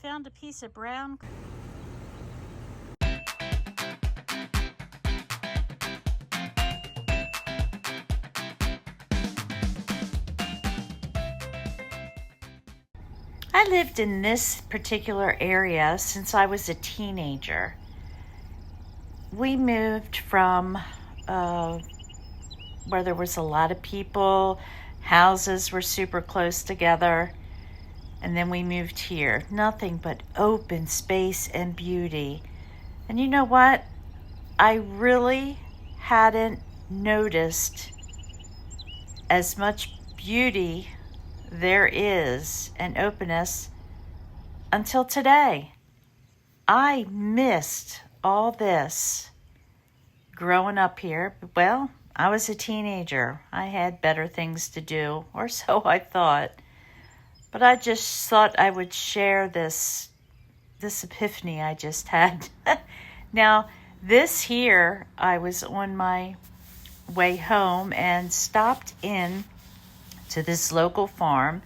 found a piece of brown. I lived in this particular area since I was a teenager. We moved from where there was a lot of people, houses were super close together, and then we moved here. Nothing but open space and beauty. And you know what? I really hadn't noticed as much beauty there is and openness until today. I missed all this growing up here. Well, I was a teenager. I had better things to do, or so I thought. But I just thought I would share this epiphany I just had. Now, this here, I was on my way home and stopped in to this local farm.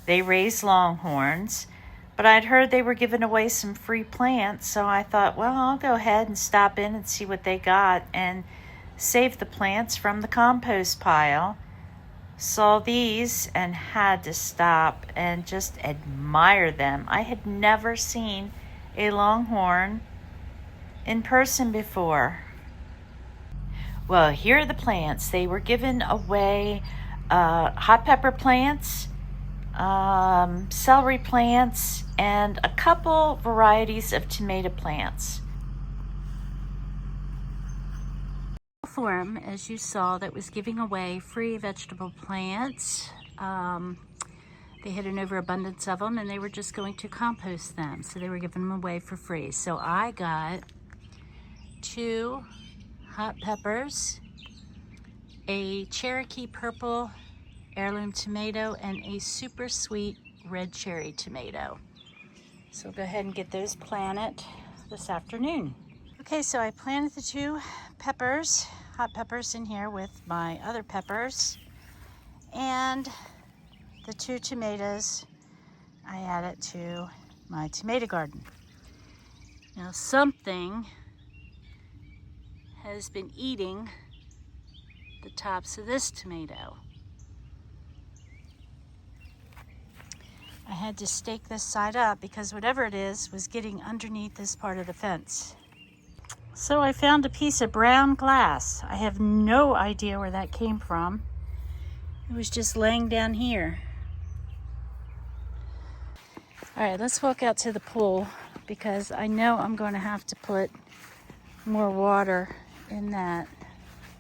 They raise longhorns, but I'd heard they were giving away some free plants, so I thought, well, I'll go ahead and stop in and see what they got and save the plants from the compost pile. Saw these and had to stop and just admire them. I had never seen a longhorn in person before. Well, here are the plants. They were given away hot pepper plants, celery plants, and a couple varieties of tomato plants. Forum, as you saw, that was giving away free vegetable plants. They had an overabundance of them and they were just going to compost them, so they were giving them away for free. So I got 2 hot peppers, a Cherokee purple heirloom tomato, and a super sweet red cherry tomato. So go ahead and get those planted this afternoon. Okay, so I planted the 2 peppers, hot peppers, in here with my other peppers, and the 2 tomatoes I added to my tomato garden. Now something has been eating the tops of this tomato. I had to stake this side up because whatever it is was getting underneath this part of the fence. So I found a piece of brown glass. I have no idea where that came from. It was just laying down here. All right, let's walk out to the pool because I know I'm going to have to put more water in that.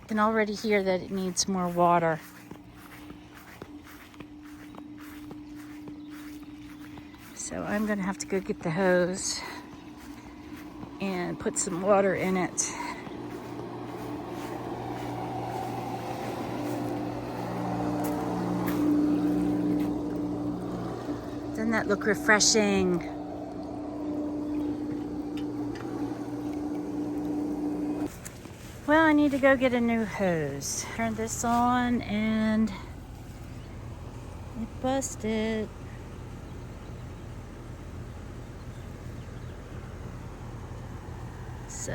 I can already hear that it needs more water. So I'm going to have to go get the hose and put some water in it. Doesn't that look refreshing? Well, I need to go get a new hose. Turn this on and it busted. So,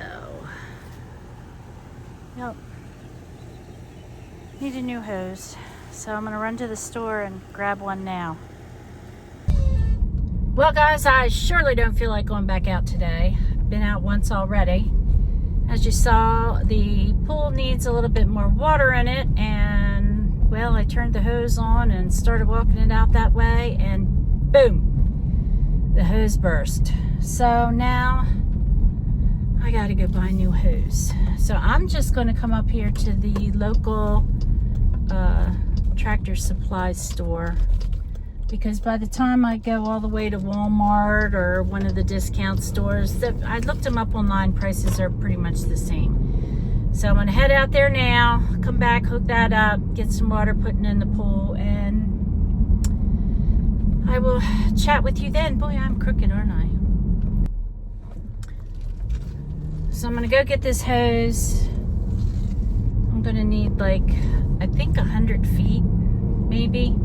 yep, need a new hose. So I'm gonna run to the store and grab one now. Well guys, I surely don't feel like going back out today. Been out once already. As you saw, the pool needs a little bit more water in it, and well, I turned the hose on and started walking it out that way, and boom, the hose burst. So now I gotta go buy a new hose. So I'm just gonna come up here to the local Tractor Supply store, because by the time I go all the way to Walmart or one of the discount stores, I looked them up online, prices are pretty much the same. So I'm gonna head out there now, come back, hook that up, get some water putting in the pool, and I will chat with you then. Boy, I'm crooked, aren't I? So I'm gonna go get this hose. I'm gonna need like, I think 100 feet, maybe.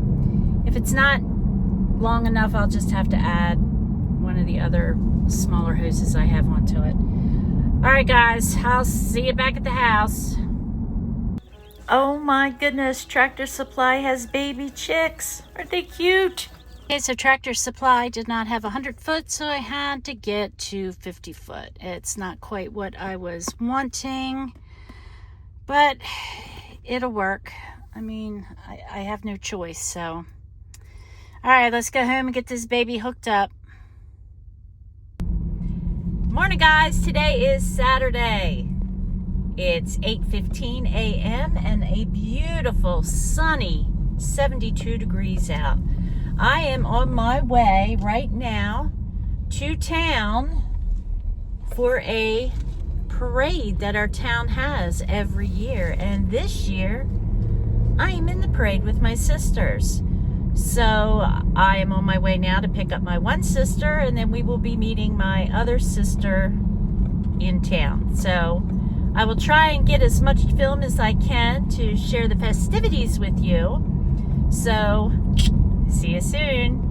If it's not long enough, I'll just have to add one of the other smaller hoses I have onto it. All right, guys, I'll see you back at the house. Oh my goodness, Tractor Supply has baby chicks. Aren't they cute? Okay, so Tractor Supply did not have 100 foot, so I had to get to 50 foot. It's not quite what I was wanting, but it'll work. I mean, I have no choice, so. All right, let's go home and get this baby hooked up. Morning, guys. Today is Saturday. It's 8:15 a.m. and a beautiful sunny 72 degrees out. I am on my way right now to town for a parade that our town has every year. And this year, I am in the parade with my sisters. So I am on my way now to pick up my one sister, and then we will be meeting my other sister in town. So I will try and get as much film as I can to share the festivities with you. So, see you soon.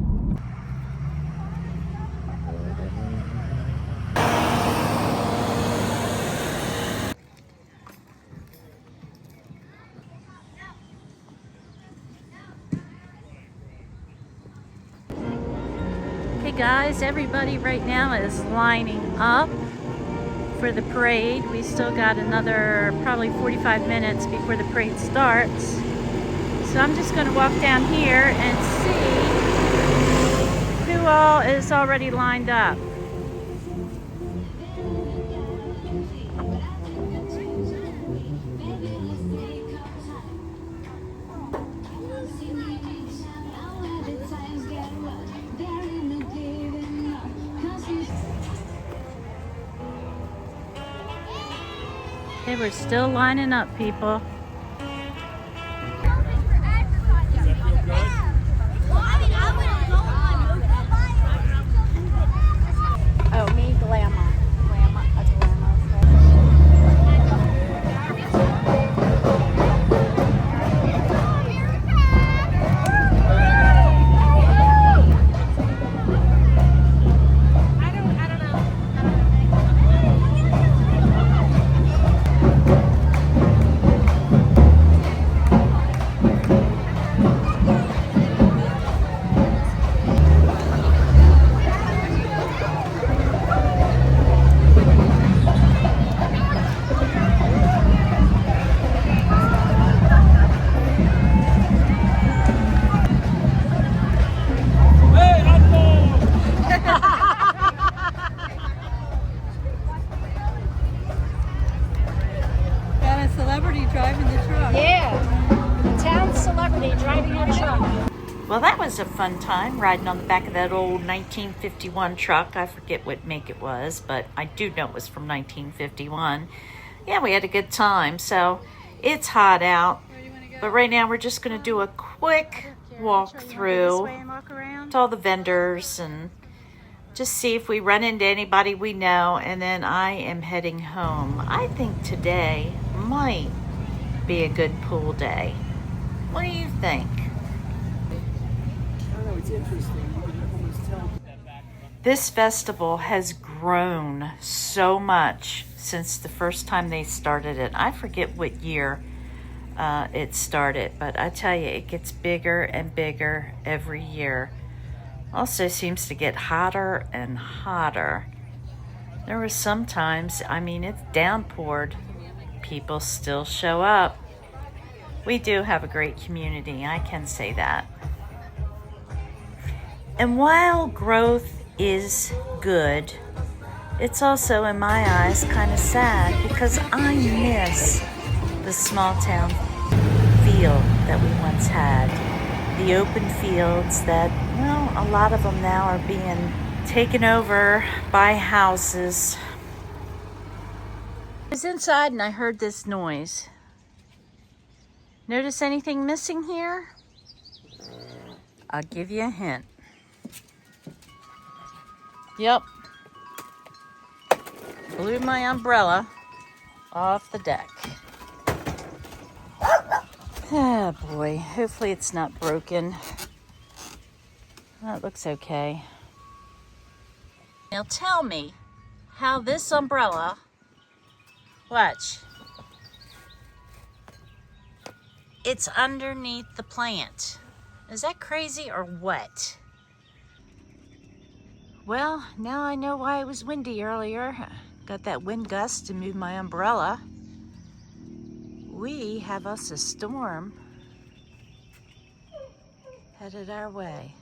Okay guys, everybody right now is lining up for the parade. We still got another probably 45 minutes before the parade starts. So I'm just going to walk down here and see who all is already lined up. Okay, we're still lining up, people. Oh, me, glamour. Well, that was a fun time, riding on the back of that old 1951 truck. I forget what make it was, but I do know it was from 1951. Yeah, we had a good time. So it's hot out, but right now we're just going to do a quick walk through to all the vendors and just see if we run into anybody we know, and then I am heading home. I think today might be a good pool day. What do you think? It's interesting. You can almost tell. This festival has grown so much since the first time they started it. I forget what year it started, but I tell you, it gets bigger and bigger every year. Also seems to get hotter and hotter. There were some times, I mean, it's downpoured. People still show up. We do have a great community, I can say that. And while growth is good, it's also, in my eyes, kind of sad because I miss the small town feel that we once had. The open fields that, well, a lot of them now are being taken over by houses. I was inside and I heard this noise. Notice anything missing here? I'll give you a hint. Yep. Blew my umbrella off the deck. Oh boy, hopefully it's not broken. That looks okay. Now tell me how this umbrella, watch, it's underneath the plant. Is that crazy or what? Well, now I know why it was windy earlier. Got that wind gust to move my umbrella. We have us a storm headed our way.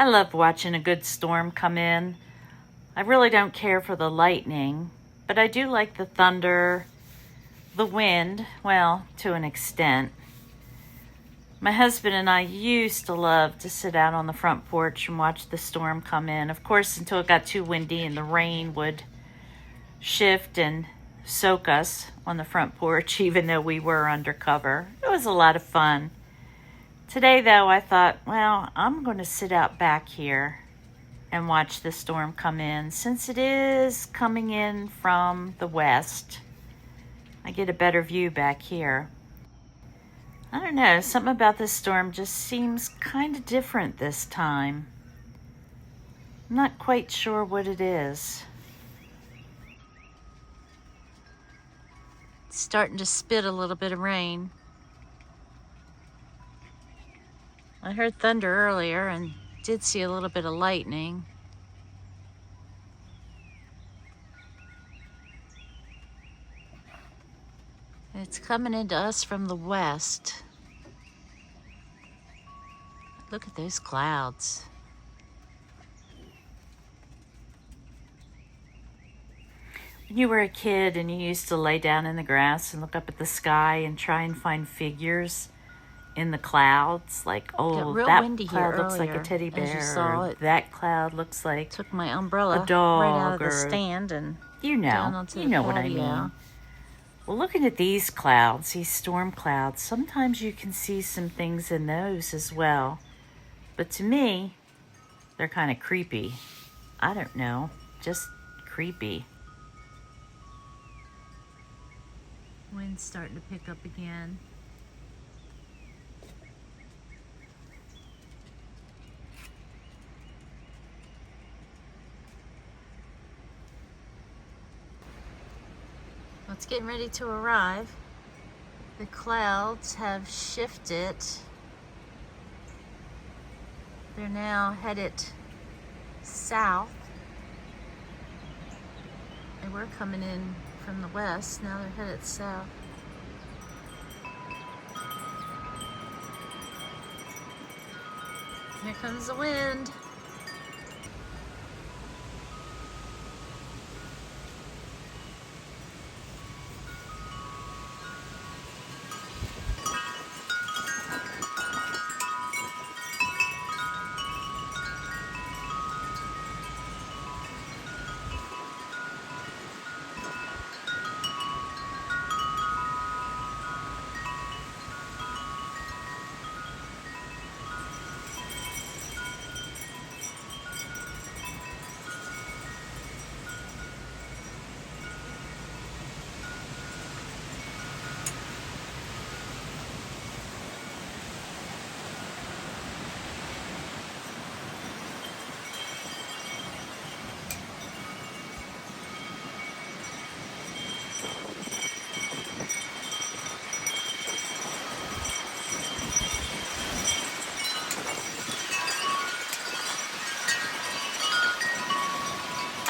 I love watching a good storm come in. I really don't care for the lightning, but I do like the thunder, the wind, well, to an extent. My husband and I used to love to sit out on the front porch and watch the storm come in. Of course, until it got too windy and the rain would shift and soak us on the front porch, even though we were under cover. It was a lot of fun. Today, though, I thought, well, I'm going to sit out back here and watch the storm come in. Since it is coming in from the west, I get a better view back here. I don't know, something about this storm just seems kind of different this time. I'm not quite sure what it is. It's starting to spit a little bit of rain. I heard thunder earlier and did see a little bit of lightning. It's coming into us from the west. Look at those clouds. When you were a kid and you used to lay down in the grass and look up at the sky and try and find figures in the clouds, like, oh, that cloud looks like a teddy bear, as you saw it. That cloud looks like Took my umbrella a dog, right out of the or stand and you down know, onto you the know what I patio. mean. Well, looking at these clouds, these storm clouds, sometimes you can see some things in those as well. But to me, they're kind of creepy. I don't know, just creepy. Wind's starting to pick up again. Well, it's getting ready to arrive. The clouds have shifted. They're now headed south. They were coming in from the west, now they're headed south. Here comes the wind.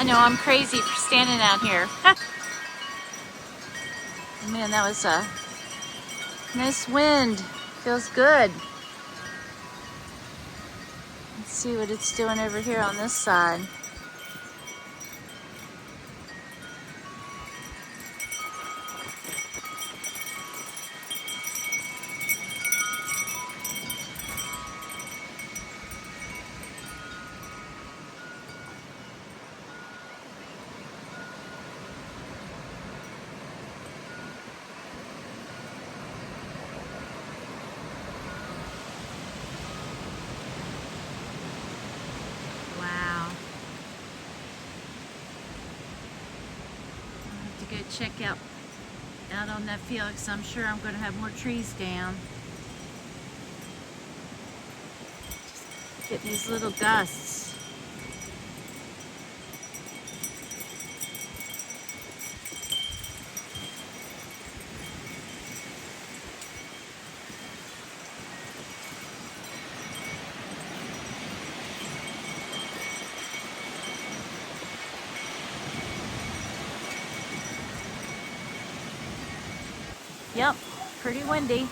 I know I'm crazy for standing out here. Man, that was a nice wind. Feels good. Let's see what it's doing over here on this side. Go check out on that field because I'm sure I'm going to have more trees down. Look at these little gusts. Yep, pretty windy.